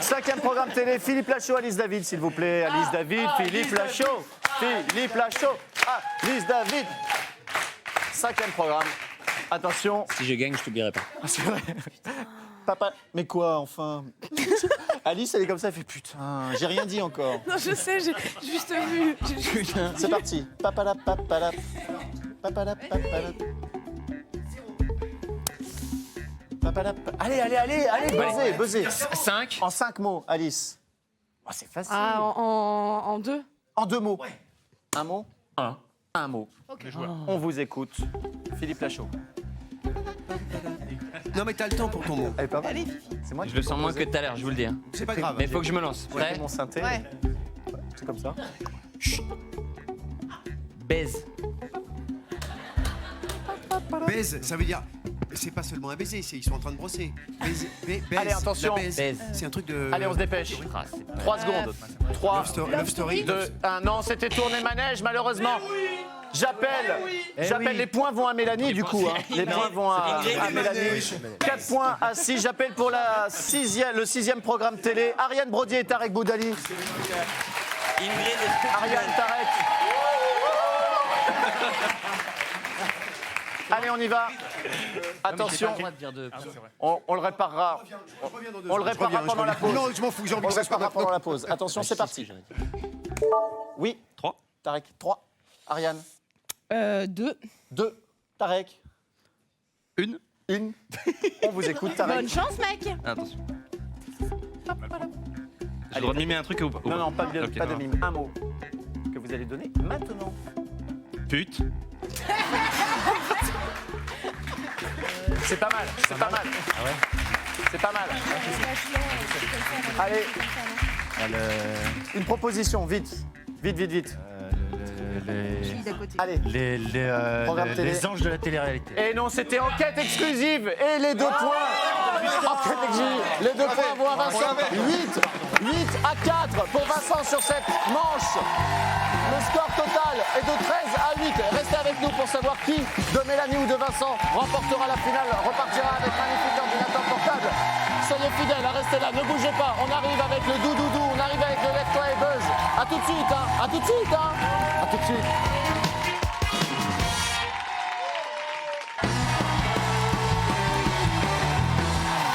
Cinquième programme télé, Philippe Lachaud, Alice David, s'il vous plaît. Alice David, Philippe Lachaud. Philippe Lachaud, Alice David. 5e programme. Attention. Si je gagne, je t'oublierai pas. C'est vrai. Papa, mais quoi, enfin? Alice, elle est comme ça, elle fait putain, j'ai rien dit encore. Non, je sais, j'ai juste vu. C'est parti. Papalap, papalap. Papalap, papalap. Papalap. Allez, buzzez. 5. En 5 mots, Alice. Oh, c'est facile. Ah, en 2. En 2 mots. Un mot? Un mot. On vous écoute. Philippe Lachaud. Non, mais t'as le temps pour ton mot. Elle est pas mal. C'est moi qui Je le l'ai sens moins que composé. tout à l'heure, je vous le dis. Hein. C'est pas grave. Mais il faut que je me lance. J'ai Prêt? mon synthé. Ouais. C'est comme ça. Baise. Baise, ça veut dire. C'est pas seulement un baiser, ils sont en train de brosser. Baise, baise, Allez, attention. la baise. Baise. C'est un truc de. Allez, on se dépêche. Ah, c'est 3 secondes. 3, Love Story. 2, 1. Non, c'était tourné manège, malheureusement. J'appelle, les points vont à Mélanie, du coup. Hein. Les points vont à Mélanie. 4 points à 6. J'appelle pour le 6e programme télé. Ariane Brodier et Tarek Boudali. Ariane, Tarek. Allez, on y va. Attention, on le réparera. On le réparera pendant la pause. Non, je m'en fous, j'ai envie On que le ça soit réparera pendant maintenant. la pause. Attention, c'est parti. Oui. 3. Tarek, 3. Ariane, 2. 2. Tarek, 1. 1. On vous écoute, Tarek. Bonne chance, mec. Attention. J'ai le droit de mimer un truc ou pas? Non, pas de Ok, pas de non. mime. Un mot que vous allez donner maintenant. Pute. C'est pas mal, c'est pas mal. C'est pas mal. Allez, une proposition, vite. Vite. Allez. Programme télé. Les anges de la télé-réalité. Et non, c'était enquête exclusive. Et les 2 points. Enquête exclusive. Les 2 points vont à Vincent. 8 à 4 pour Vincent sur cette manche. Le score total est de 13 à 8. Restez avec nous pour savoir qui, de Mélanie ou de Vincent, remportera la finale, repartira avec magnifique ordinateur portable. Soyez fidèles, restez là, ne bougez pas. On arrive avec le doudoudou, on arrive avec le Lève-toi et Buzz. A tout de suite, hein. A tout de suite, hein. A tout de suite.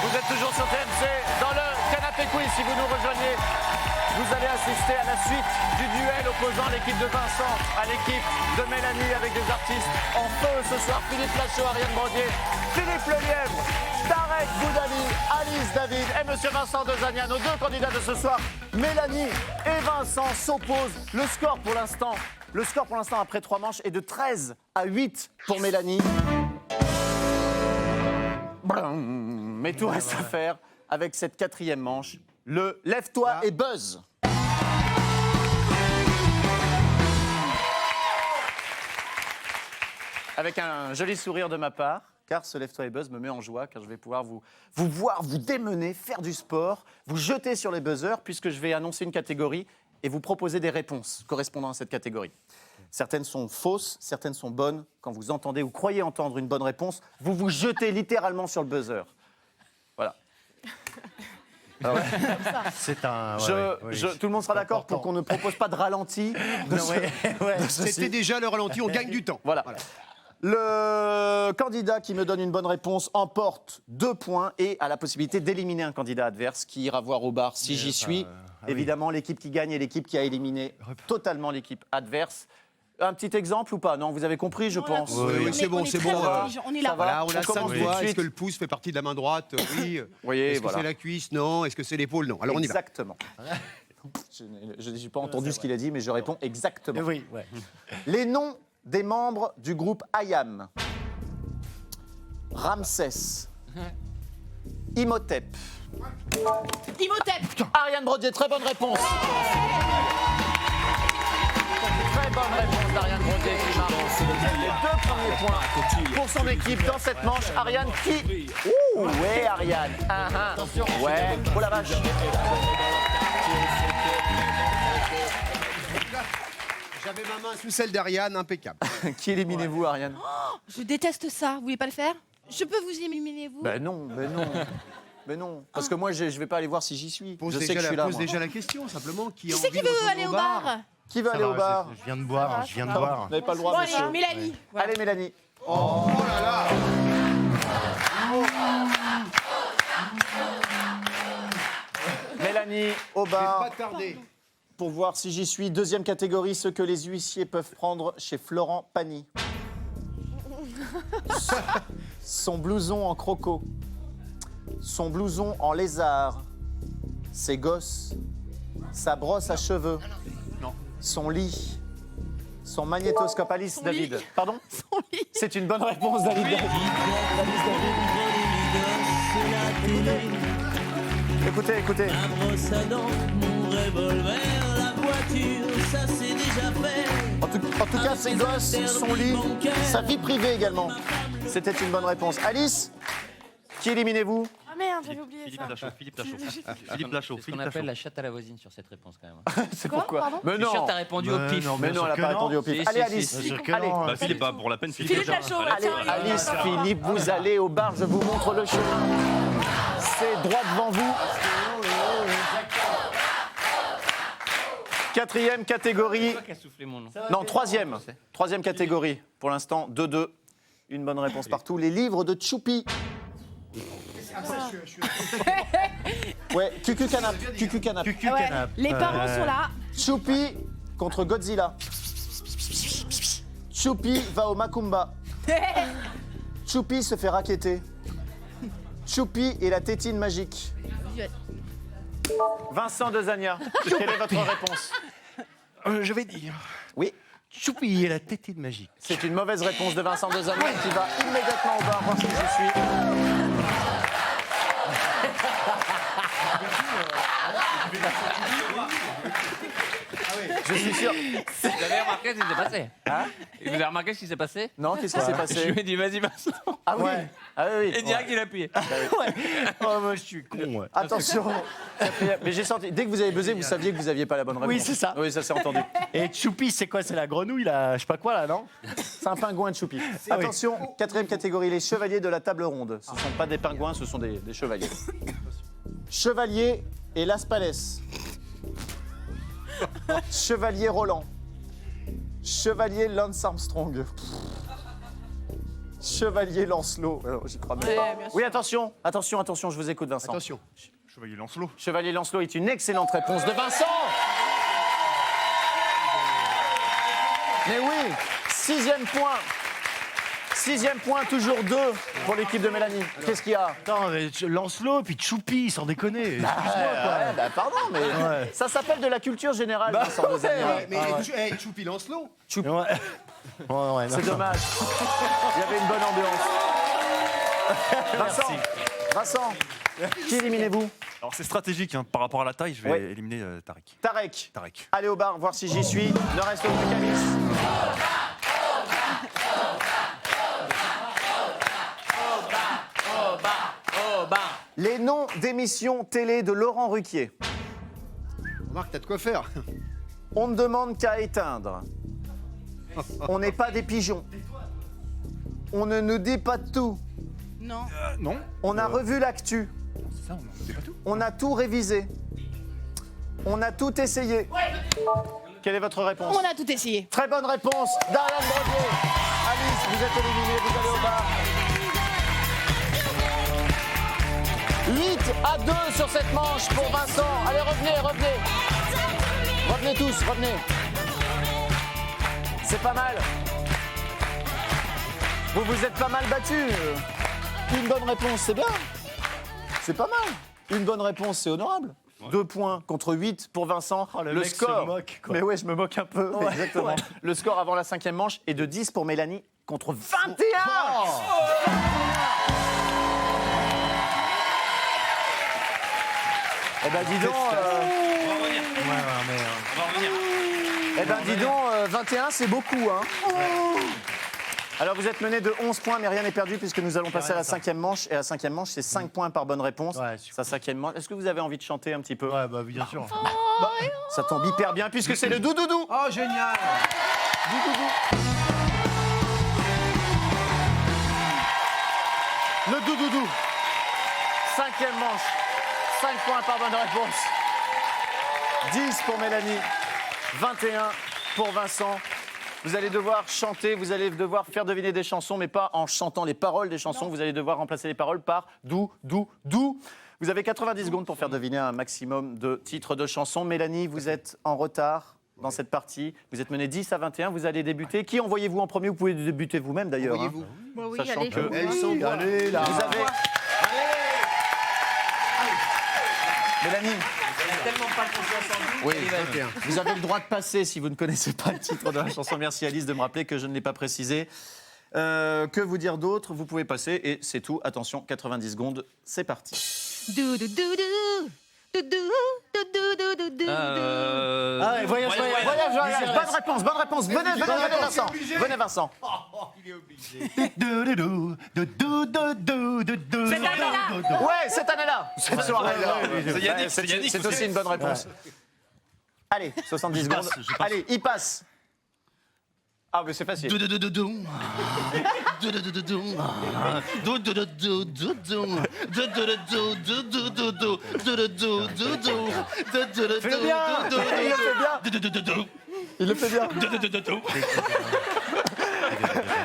Vous êtes toujours sur TMC dans le Canapé Quiz. Si vous nous rejoignez, vous allez assister à la suite du duel opposant l'équipe de Vincent à l'équipe de Mélanie avec des artistes en feu ce soir. Philippe Lachaud, Ariane Brodier, Philippe Lelièvre, Tarek Boudali, Alice David et Monsieur Vincent Dezania. Nos 2 candidats de ce soir, Mélanie et Vincent, s'opposent. Le score pour l'instant après 3 manches est de 13 à 8 pour Mélanie. Mais tout reste à faire avec cette 4e manche. Le Lève-toi et Buzz. Avec un joli sourire de ma part, car ce Lève-toi et Buzz me met en joie, car je vais pouvoir vous voir, vous démener, faire du sport, vous jeter sur les buzzers, puisque je vais annoncer une catégorie et vous proposer des réponses correspondant à cette catégorie. Certaines sont fausses, certaines sont bonnes. Quand vous entendez ou croyez entendre une bonne réponse, vous vous jetez littéralement sur le buzzer. Voilà. Alors, C'est un. tout le monde sera d'accord pour qu'on ne propose pas de ralenti. C'était déjà le ralenti, on gagne du temps. Voilà. Le candidat qui me donne une bonne réponse emporte 2 points et a la possibilité d'éliminer un candidat adverse qui ira voir au bar si j'y suis. Évidemment, l'équipe qui gagne est l'équipe qui a éliminé totalement l'équipe adverse. Un petit exemple ou pas? Non, vous avez compris, je pense. Oui, c'est bon, c'est bon. On est là. Voilà, on a On commence 5 tout de doigts. suite. Est-ce que le pouce fait partie de la main droite? Oui. Voyez, Est-ce que voilà. c'est la cuisse? Non. Est-ce que c'est l'épaule? Non. Alors on y va. Exactement. Je n'ai pas entendu ce qu'il a dit, mais je réponds exactement. Oui, ouais. Les noms des membres du groupe IAM. Ramsès. Imhotep. Imhotep. Ariane Brodier, très bonne réponse. Très bonne réponse d'Ariane Brodier qui marque les 2 premiers points pour son équipe dans cette manche. Ariane qui... Ouh, ouais Ariane. Ouais. Oh la vache. J'avais ma main sous celle d'Ariane, impeccable. Qui éliminez-vous Ariane? Je déteste ça. Vous voulez pas le faire? Je peux vous éliminer, vous? Ben non, ben non. Mais non, parce que moi je vais pas aller voir si j'y suis. Je sais que je suis là. Pose moi. déjà la question, simplement. Qui c'est qui veut aller au bar? Qui veut aller au bar? Je viens de boire, je viens de boire. Vous n'avez pas le droit, Bon, monsieur. allez, Mélanie. Voilà. Allez, Mélanie. Oh là là. Mélanie, au J'ai bar. pas tardé. Pour voir si j'y suis. 2e catégorie, ce que les huissiers peuvent prendre chez Florent Pagny. Son blouson en croco. Son blouson en lézard. Ses gosses. Sa brosse à cheveux. Son lit. Son magnétoscope. Alice, David. lit. Pardon? Son lit. C'est une bonne réponse, David. Alice, David. Écoutez, écoutez. En tout cas, ses gosses, son lit, sa vie privée également. C'était une bonne réponse. Alice, qui éliminez-vous? Ah merde, j'avais oublié Philippe ça. Lachaud, Philippe Lachaud. Philippe Lachaud, C'est ce qu'on Philippe appelle Lachaud. la chatte à la voisine sur cette réponse quand même. C'est Quoi, pourquoi? pardon Mais Je suis sûr non. que t'as répondu au pif. Mais non, elle n'a pas répondu au pif. Si, Allez, si, Alice. si, Bien sûr que Allez. non. Bah Philippe, pas pour la peine. Philippe Philippe Lachaud, Allez, tiens. Alice, Philippe, vous allez au bar, je vous montre le chemin. C'est droit devant vous. 4e catégorie. C'est toi qui as soufflé mon nom. Non, 3e catégorie. Pour l'instant, 2-2. Une bonne réponse partout. Les livres de Choupi. Ouais, Cucu Canap. Cucu Canap. Cucu Ouais. canap. Les parents sont là. Choupi contre Godzilla. Choupi va au Macumba. Choupi se fait racketter. Choupi et la tétine magique. Vincent Dezania, quelle est votre réponse? Je vais dire. Oui, Choupi et la tétine magique. c'est une mauvaise réponse de Vincent Dezania qui va immédiatement au bar voir si je suis. Je suis sûr. Vous avez remarqué ce qui s'est passé? Vous avez remarqué ce qui s'est passé? Non, qu'est-ce qui s'est Je passé? lui ai dit vas-y Vincent. Ah oui. Ah oui, Et direct il a appuyé. Oh, moi, je suis con, ouais. Attention. Mais j'ai senti. Dès que vous avez buzzé, vous saviez que vous n'aviez pas la bonne réponse. Oui, c'est ça. Oui, ça s'est entendu. Et Choupi, c'est quoi? C'est la grenouille, là? Je sais pas quoi, là, non? C'est un pingouin de Choupi. Ah oui. Attention, 4e catégorie, les chevaliers de la table ronde. Ce ne sont pas des pingouins, ce sont des chevaliers. Chevalier et Las Palais. Chevalier Roland. Chevalier Lance Armstrong. Chevalier Lancelot. J'y crois même pas. Ouais, bien sûr. Oui, attention, attention, attention, je vous écoute, Vincent. Attention. Chevalier Lancelot. Chevalier Lancelot est une excellente réponse de Vincent. Mais oui, 6e point. 6e point, toujours 2 pour l'équipe de Mélanie. Qu'est-ce qu'il y a? Attends, mais Lancelot, puis Choupi, sans déconner. Excuse-moi, quoi. Ouais, bah pardon, mais Ouais. ça s'appelle de la culture générale, Vincent Dezania. Mais Choupi Lancelot. Ouais. Ouais, ouais, C'est non. dommage. Il y avait une bonne ambiance. Vincent, qui éliminez-vous? Alors c'est stratégique hein, par rapport à la taille, je vais Oui. éliminer Tarek. Tarek. Tarek. Allez au bar, voir si j'y suis. Ne reste plus qu'Alice. Au bar. Les noms d'émissions télé de Laurent Ruquier. Marc, t'as de quoi faire. On ne demande qu'à éteindre. On n'est pas des pigeons. On ne nous dit pas tout. Non. Non. On a revu l'actu. C'est ça, on ne sait pas tout. On a tout révisé. On a tout essayé. Quelle est votre réponse? On a tout essayé. Très bonne réponse d'Ariane Brodier. Alice, vous êtes éliminée, vous allez au bar. 8-2 sur cette manche pour Vincent. Allez, revenez. Revenez tous, revenez. C'est pas mal. Vous vous êtes pas mal battus. Une bonne réponse, c'est bien. C'est pas mal. Une bonne réponse, c'est honorable. 2 points contre 8 pour Vincent. Oh, le mec score. se moque, quoi. Mais ouais, je me moque un peu. Exactement. Le score avant la 5e manche est de 10 pour Mélanie contre 21. Eh ben dis donc. Eh ben dis donc, 21 c'est beaucoup, hein. Alors vous êtes mené de 11 points, mais rien n'est perdu puisque nous allons passer à la 5e manche. Et la 5e manche, c'est 5 points par bonne réponse. Ouais, Sa 5e manche. Est-ce que vous avez envie de chanter un petit peu? Ouais, bah bien sûr. Ça tombe hyper bien puisque c'est le doudoudou. Oh, génial. Le doudoudou. 5e manche. 5 points par bonne réponse. 10 pour Mélanie. 21 pour Vincent. Vous allez devoir chanter, vous allez devoir faire deviner des chansons, mais pas en chantant les paroles des chansons. Vous allez devoir remplacer les paroles par dou, dou, dou. Vous avez 90 secondes pour faire deviner un maximum de titres de chansons. Mélanie, vous êtes en retard dans cette partie. Vous êtes mené 10-21. Vous allez débuter. Qui envoyez-vous en premier? Vous pouvez débuter vous-même d'ailleurs. Voyez-vous. Oui, Sachant allez. que- Elles sont Allez, là. Vous avez. Mélanie, Tellement pas confiance en vous. oui, Allez, vas-y. vous avez le droit de passer si vous ne connaissez pas le titre de la chanson. Merci Alice de me rappeler que je ne l'ai pas précisé. Que vous dire d'autre? Vous pouvez passer et c'est tout. Attention, 90 secondes, c'est parti. Ah ouais, voyage. Bonne réponse. Venez Vincent. Venez Vincent. Ouais, cette année-là. Cette soirée-là. C'est Yannick, c'est Yannick C'est aussi. aussi une bonne réponse. Allez, 70 secondes. je passe. Allez, il passe. Ah, mais c'est facile. Fais-le bien. Il le fait bien.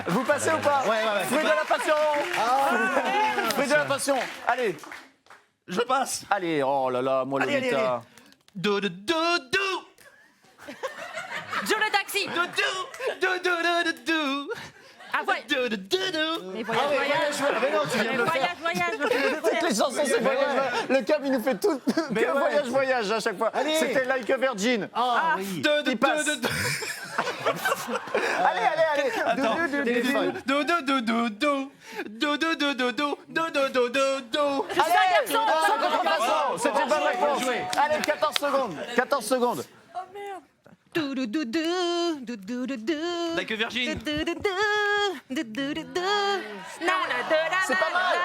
Vous passez ou pas? Ouais. Fruit de la passion. Fruit de la passion. Allez, Je passe. allez. Oh là là, moi Allez, Lolita. Joe le taxi. Ah ouais. Mais voyage. Mais non, tu viens de le faire. Voyage. Toutes les chansons, c'est voyage. Le Cam, il nous fait tout que voyage à chaque fois. C'était Like a Virgin. Ah oui. Il passe. Allez. Téléphone. Allez, c'était une bonne réponse. Allez, 14 secondes. Like a Virgin. C'est pas mal.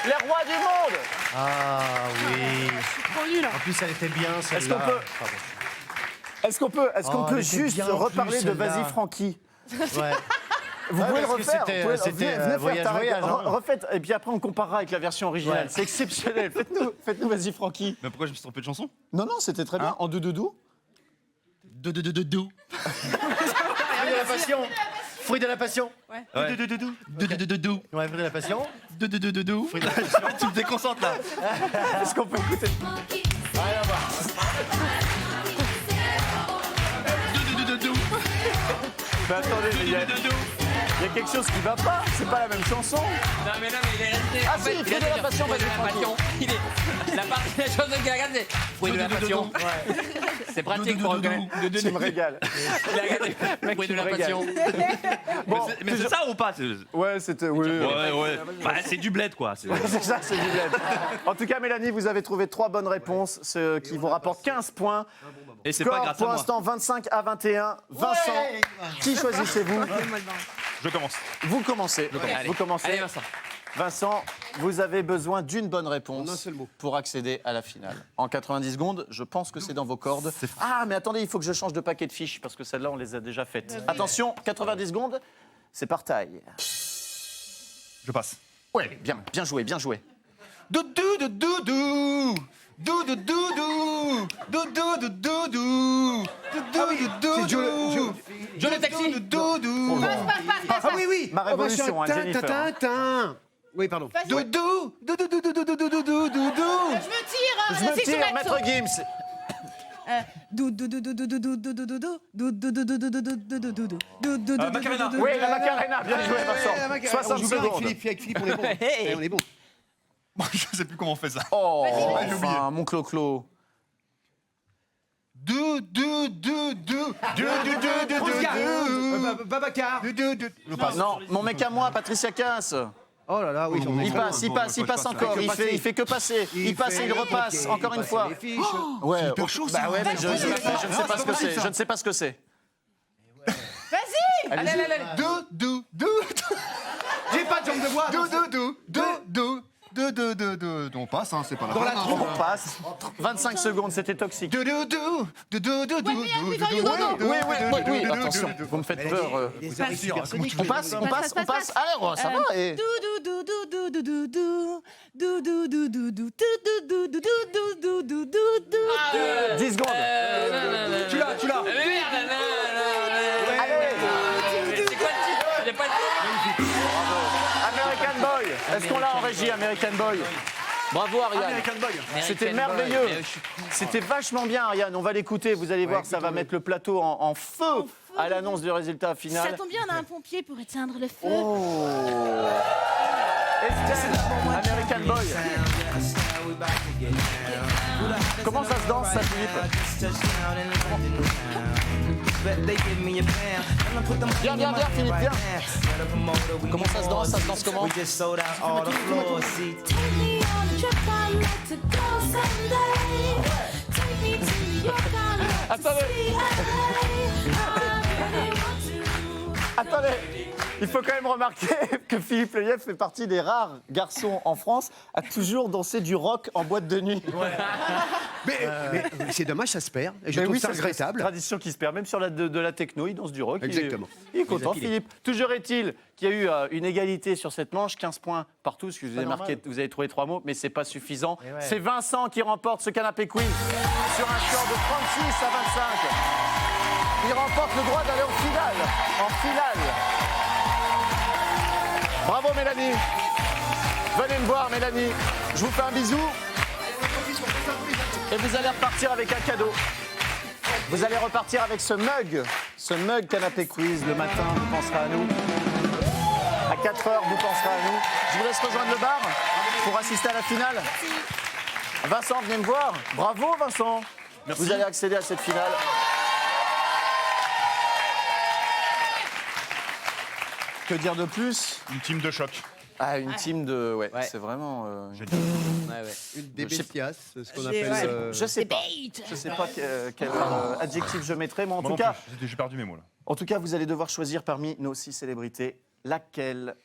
Les rois du monde. Ah oui. Trop nul. En plus, elle était bien, celle-là. Est-ce qu'on peut Oh, elle était juste bien en reparler plus, de celle-là. Vas-y Francky? Ouais. Vous pouvez le parce que refaire. c'était- Vous pouvez- c'était, venez faire voyage, ta- voyage, hein. Refaites, et puis après on comparera avec la version originale. Ouais. C'est exceptionnel. Faites-nous Vas-y Francky. Mais pourquoi je me suis trompé de chanson? Non, c'était très bien. En doudoudou. Fruit de la passion. Fruit de la passion. Ouais. Ouais, fruit de la passion. Fruit de la Tu me déconcentres là. Est-ce qu'on peut écouter? Mais attendez, il y a quelque chose qui va pas. C'est pas la même chanson. Non, mais il est resté. Ah en fait, si, il Fruit a de la dit passion, Fruit de vas-y la Francky. passion. La partie de la chanson qu'il a regardé, c'est Fruit de la passion. C'est pratique pour reconnaître. Tu me régales. Il a regardé Fruit de la passion. Bon, Mais c'est ça ou pas? ouais, c'était. Oui. Ouais. Bah, c'est du bled quoi. C'est ça, c'est du bled. En tout cas, Mélanie, vous avez trouvé 3 bonnes réponses, ce qui vous rapporte 15 points. Et c'est pas Score grâce à pour moi. l'instant 25-21. Vincent, qui choisissez-vous? Je commence. Vous commencez. Allez. Vous commencez. Allez, Vincent. Vincent, vous avez besoin d'une bonne En un réponse seul mot. pour accéder à la finale. En 90 secondes, je pense que c'est dans vos cordes. Ah, mais attendez, il faut que je change de paquet de fiches parce que celles-là, on les a déjà faites. Attention, 90 secondes, c'est par taille. Je passe. Ouais, bien joué, bien joué. Doudou, doudou, doudou. Doudou, doudou. Doudou, doudou, doudou. Doudou, doudou. Joe le taxi. Doudou. Passe. Ah oui, oui. Ma révolution, hein, Jennifer. Tintin. Oui, pardon. Vas-y. Doudou. Doudou, doudou, doudou, doudou, doudou. Je me tire. Je me c'est tire, Soulaxo. Maître Gims. Macarena. Oui, la Macarena, bien joué, Vincent. 60 secondes. Avec Philippe, on est bon. Hey. On est bon. Je sais plus comment on fait ça. Oh, J'ai oublié. enfin, mon Clo-Clo. Doudou, doudou. Doudou, Babacar. Non, mon mec à moi, Patricia Cass. Oh là là, oui, j'en ai Il passe, il passe, il passe encore. Il fait que passer. Il passe et il repasse, encore une fois. Ouais, bah ouais, mais je ne sais pas ce que c'est. Je ne sais pas ce que c'est. Vas-y. Allez. Doudou, doudou. J'ai pas de jambe de bois. Doudou, doudou. On passe, hein, c'est pas la Dans la fin, trompe, hein. on passe. 25 secondes, c'était toxique. Doudou, doudou, doudou. Oui, attention, vous me faites peur. On passe. Allez, ça va. Et... 10 secondes. Tu l'as. C'est quoi le titre? J'ai pas le titre. American Boy. Est-ce qu'on l'a en régie, American Boy? Bravo, Ariane. C'était merveilleux. C'était vachement bien, Ariane. On va l'écouter. Vous allez voir, ça va mettre le plateau en feu à l'annonce du résultat final. Ça tombe bien, on a un pompier pour éteindre le feu. Oh. Estelle, American Boy. Comment ça se danse, ça, Philippe? Viens, Philippe, viens. Comment ça se danse? Ça se danse comment? Attendez, il faut quand même remarquer que Philippe Leyev fait partie des rares garçons en France à toujours danser du rock en boîte de nuit. Mais c'est dommage, ça se perd. Et je Mais trouve oui, ça c'est une regrettable. tradition qui se perd, même sur de la techno, il danse du rock. Exactement. Il est content, Philippe. Toujours est-il qu'il y a eu une égalité sur cette manche, 15 points partout, parce que vous avez marqué, vous avez trouvé 3 mots, mais c'est pas suffisant. C'est Vincent qui remporte ce canapé quiz sur un score de 36 à 25. Il remporte le droit d'aller en finale. Bravo Mélanie. Venez me voir Mélanie. Je vous fais un bisou. Et vous allez repartir avec un cadeau. Vous allez repartir avec ce mug canapé quiz. Le matin, vous penserez à nous. À 4h, vous penserez à nous. Je vous laisse rejoindre le bar pour assister à la finale. Vincent, venez me voir. Bravo Vincent. Merci. Vous allez accéder à cette finale. Que dire de plus? Une team de choc. Ah, une team de... Ouais, Ouais. c'est vraiment... Une des Je sais- bestias, ce qu'on J'ai- appelle. ouais. Je sais pas. Je sais pas quel adjectif je mettrais, mais Moi non cas, plus, j'ai perdu mes mots là. en tout cas, vous allez devoir choisir parmi nos 6 célébrités laquelle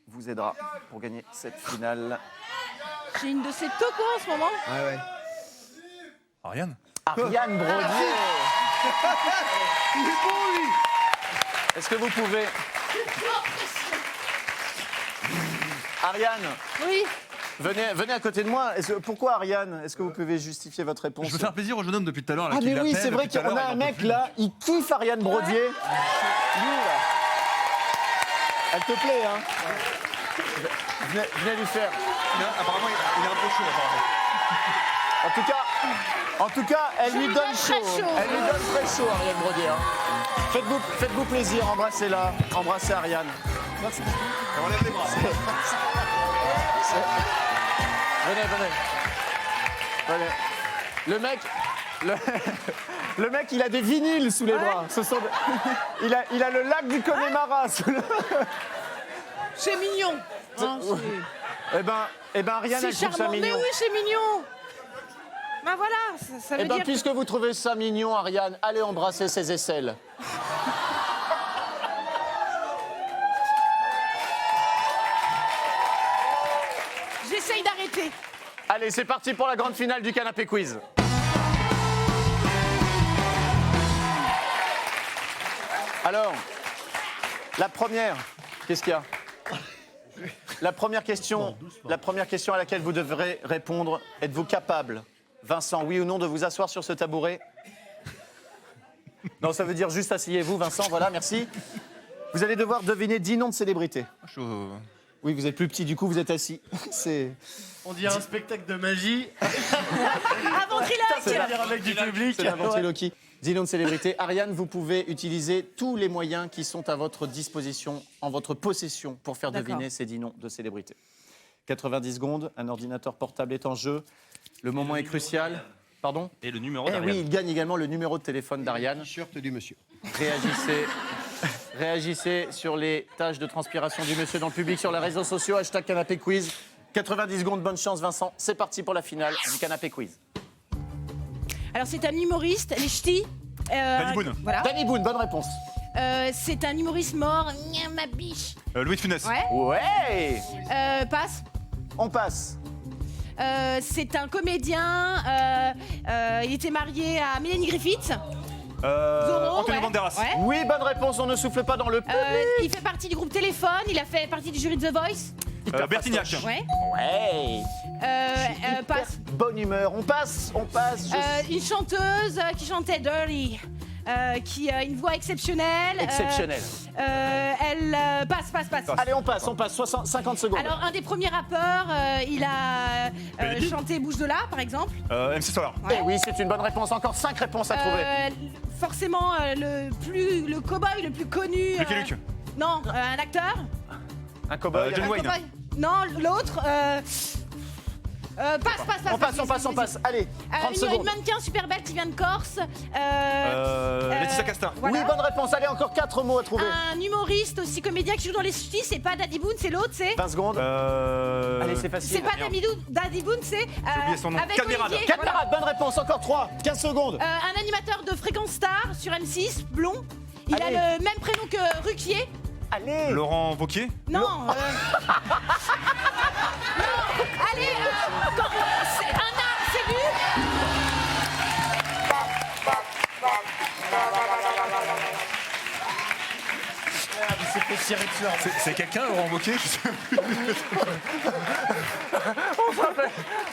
vous aidera pour gagner cette finale. J'ai une de ces tocos en ce moment. Ouais. Ariane. Ariane Brodier. Est-ce que vous pouvez... Ariane, Oui. venez à côté de moi. Pourquoi Ariane? Est-ce que vous pouvez justifier votre réponse? Je veux faire plaisir au jeune homme depuis tout à l'heure. là, Ah qui mais oui, l'appelle c'est vrai depuis tout à qu'on a l'heure, un il en peut mec plus. là, il kiffe Ariane Brodier. Lui là. Elle te plaît, hein? Venez lui faire. Apparemment, il est un peu chaud. Apparemment. En tout cas, elle lui donne très chaud. chaud. Elle lui donne très chaud, Ariane Brodier. Hein. Faites-vous plaisir, embrassez-la. Embrassez Ariane. Merci. On lève les bras. Venez. Le mec, il a des vinyles sous les bras. Il a le lac du Connemara sous le... C'est mignon. Hein, Eh ben, Ariane, elle c'est trouve ça charmant. Mais mignon. oui, c'est mignon. Ben voilà, ça veut Eh ben, dire. puisque vous trouvez ça mignon, Ariane, allez embrasser ses aisselles. J'essaye d'arrêter. Allez, c'est parti pour la grande finale du canapé quiz. Alors, la première, qu'est-ce qu'il y a? La première question à laquelle vous devrez répondre, êtes-vous capable, Vincent, oui ou non, de vous asseoir sur ce tabouret? Non, ça veut dire juste asseyez-vous, Vincent, voilà, merci. Vous allez devoir deviner 10 noms de célébrités. Oui, vous êtes plus petit, du coup, vous êtes assis. C'est... On dirait un spectacle de magie. Un ventriloque. C'est un mec du public. C'est la ventriloquie. 10 noms de célébrités. Ariane, vous pouvez utiliser tous les moyens qui sont à votre disposition, en votre possession, pour faire deviner ces 10 noms de célébrités. 90 secondes, un ordinateur portable est en jeu. Le moment est crucial. Pardon? Et le numéro Eh d'Ariane. oui, il gagne également le numéro de téléphone d'Ariane. T-shirt du monsieur. Réagissez sur les taches de transpiration du monsieur dans le public, sur les réseaux sociaux, hashtag Canapé Quiz. 90 secondes, bonne chance Vincent. C'est parti pour la finale du Canapé Quiz. Alors, c'est un humoriste, les ch'tis. Danny Boone. Voilà. Danny Boone, bonne réponse. C'est un humoriste mort. Gna, ma biche. Louis de Funès. Ouais. Ouais. Passe. On passe. C'est un comédien. Il était marié à Mélanie Griffith. Zorro, Antonio ouais. Banderas. Ouais. Oui, bonne réponse, on ne souffle pas dans le... Il fait partie du groupe Téléphone. Il a fait partie du jury de The Voice. Bertignac. Ouais. Ouais. Passe. Bonne humeur, on passe. Une chanteuse qui chantait Dirty. Qui a une voix exceptionnelle. Exceptionnel. Elle passe. Allez, on passe, 50 secondes. Alors, un des premiers rappeurs, il a chanté Bouche de là, par exemple. MC Solar. Eh oui, c'est une bonne réponse, encore 5 réponses à trouver. Forcément, le cow-boy le plus connu. Lucky Luke. Non, un acteur. Un cow-boy. John Un Wayne. cow-boy. Non, l'autre. Passe. On passe. Allez, 30 Une secondes. mannequin super belle qui vient de Corse. Laetitia Casta. Voilà. Oui, bonne réponse. Allez, encore 4 mots à trouver. Un humoriste aussi comédien qui joue dans les ch'tis, c'est pas Daddy Boone, c'est l'autre, c'est. 20 secondes. Allez, c'est C'est facile. pas Daddy Boone, c'est. oublié son nom. Avec Cadmerade. Olivier, Cadmerade, bonne réponse, encore 3. 15 secondes. Un animateur de Fréquence Star sur M6, blond. Il Allez. a le même prénom que Ruquier. Allez. Laurent Wauquiez. Non. Non. Allez, c'est un art, c'est vu. C'est quelqu'un, Laurent Wauquiez?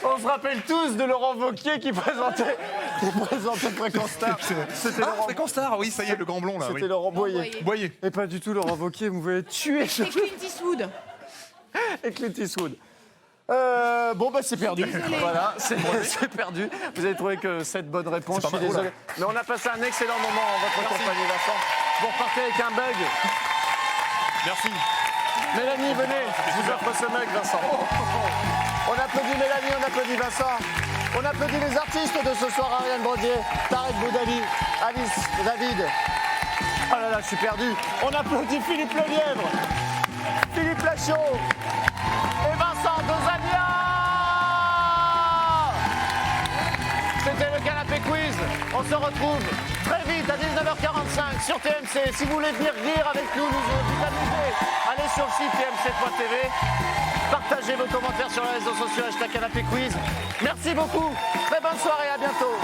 On se rappelle tous de Laurent Wauquiez qui présentait Fréquence Star. C'était Laurent. Fréquence Star, oui, ça y est, le grand blond là. C'était Oui. Laurent Boyer. Boyer. Et pas du tout Laurent Wauquiez, vous m'avez tué. C'est Clint Eastwood. Et Clint Eastwood. Bon, bah c'est perdu. Voilà, c'est perdu. Vous avez trouvé que 7 bonnes réponses, je suis désolé. Mais on a passé un excellent moment en votre compagnie, Vincent. Vous repartez avec un bug. Merci. Mélanie, venez, je vous offre ce mug, Vincent. On applaudit Mélanie, on applaudit Vincent. On applaudit les artistes de ce soir, Ariane Brodier, Tarek Boudali, Alice, David. Oh là là, je suis perdu. On applaudit Philippe Lelièvre, Philippe Lachaud et Vincent Dosania. C'était le Canapé Quiz. On se retrouve très vite à 19h45 sur TMC. Si vous voulez venir rire avec nous vous amuser, allez sur le site tmc.tv. Partagez vos commentaires sur les réseaux sociaux, hashtag Canapé Quiz. Merci beaucoup. Très bonne soirée, à bientôt.